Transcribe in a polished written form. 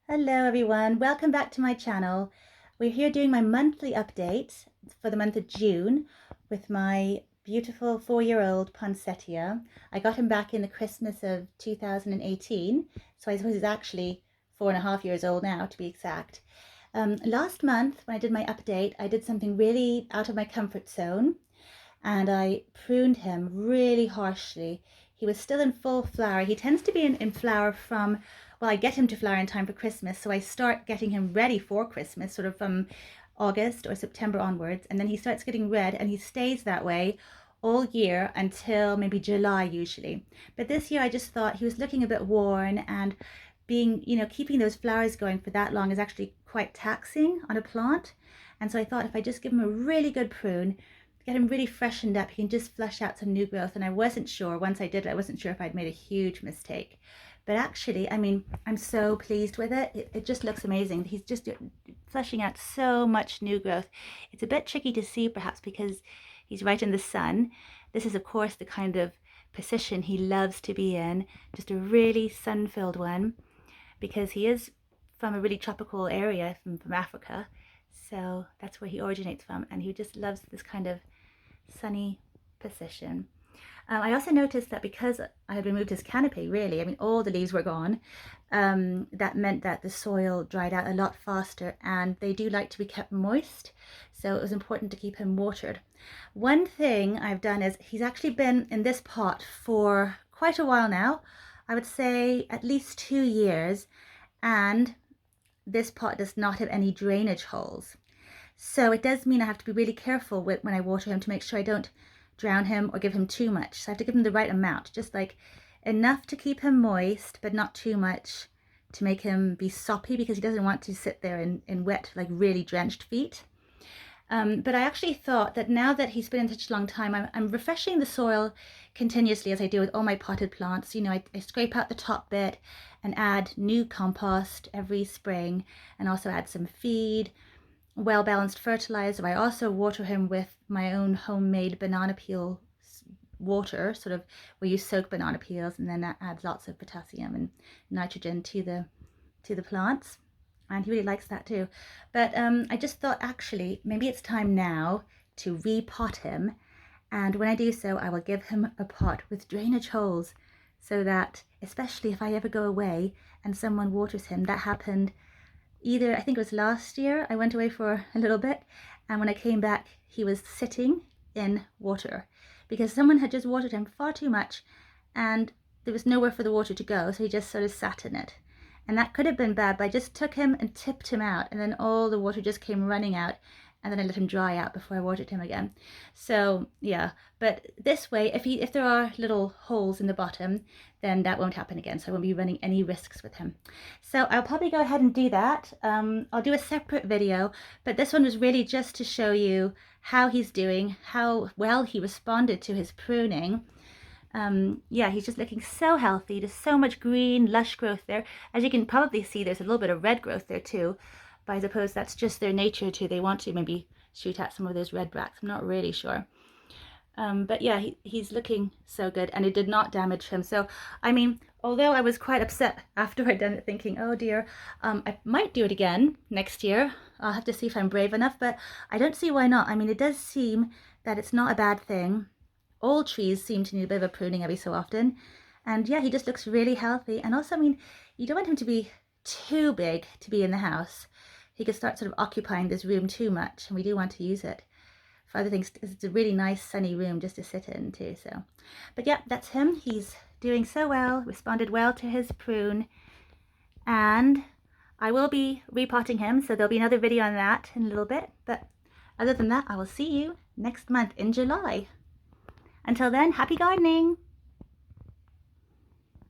Hello everyone, welcome back to my channel. We're here doing my monthly update for the month of June with my beautiful 4-year-old Poinsettia. I got him back in the Christmas of 2018, so I suppose he's actually 4.5 years old now to be exact. Last month when I did my update, I did something really out of my comfort zone and I pruned him really harshly. He was still in full flower. He tends to be in flower from, well, I get him to flower in time for Christmas, so I start getting him ready for Christmas, sort of from August or September onwards, and then he starts getting red and he stays that way all year until maybe July usually. But this year I just thought he was looking a bit worn, and being, keeping those flowers going for that long is actually quite taxing on a plant. And so I thought if I just give him a really good prune, get him really freshened up, he can just flush out some new growth. And I wasn't sure, once I did it, I wasn't sure if I'd made a huge mistake. But actually, I mean, I'm so pleased with it. It just looks amazing. He's just flushing out so much new growth. It's a bit tricky to see perhaps because he's right in the sun. This is of course the kind of position he loves to be in, just a really sun-filled one, because he is from a really tropical area from Africa. So that's where he originates from, and he just loves this kind of sunny position. I also noticed that because I had removed his canopy, really, I mean, all the leaves were gone, that meant that the soil dried out a lot faster, and they do like to be kept moist, so it was important to keep him watered. One thing I've done is he's actually been in this pot for quite a while now, I would say at least 2 years, and this pot does not have any drainage holes. So it does mean I have to be really careful when I water him to make sure I don't drown him or give him too much. So I have to give him the right amount, just like enough to keep him moist, but not too much to make him be soppy, because he doesn't want to sit there in wet, like really drenched feet. But I actually thought that now that he's been in such a long time, I'm refreshing the soil continuously as I do with all my potted plants. I scrape out the top bit and add new compost every spring, and also add some feed, well-balanced fertilizer. I also water him with my own homemade banana peel water, sort of where you soak banana peels and then that adds lots of potassium and nitrogen to the plants, and he really likes that too. But I just thought actually maybe it's time now to repot him, and when I do so I will give him a pot with drainage holes, so that especially if I ever go away and someone waters him. That happened either, I think it was last year, I went away for a little bit, and when I came back he was sitting in water because someone had just watered him far too much and there was nowhere for the water to go, so he just sort of sat in it. And that could have been bad, but I just took him and tipped him out, and then all the water just came running out, and then I let him dry out before I watered him again. So yeah, but this way, if there are little holes in the bottom, then that won't happen again, so I won't be running any risks with him. So I'll probably go ahead and do that. I'll do a separate video, but this one was really just to show you how he's doing, how well he responded to his pruning. Yeah, he's just looking so healthy. There's so much green, lush growth there. As you can probably see, there's a little bit of red growth there too, but I suppose that's just their nature too. They want to maybe shoot at some of those red bracts. I'm not really sure. But yeah, he's looking so good, and it did not damage him. So, I mean, although I was quite upset after I'd done it, thinking, oh dear, I might do it again next year. I'll have to see if I'm brave enough, but I don't see why not. I mean, it does seem that it's not a bad thing. All trees seem to need a bit of a pruning every so often. And yeah, he just looks really healthy. And also, I mean, you don't want him to be too big to be in the house. He could start sort of occupying this room too much, and we do want to use it for other things. It's a really nice sunny room just to sit in too. So, but yeah, that's him. He's doing so well, responded well to his prune, and I will be repotting him, so there'll be another video on that in a little bit. But other than that, I will see you next month in July. Until then, happy gardening!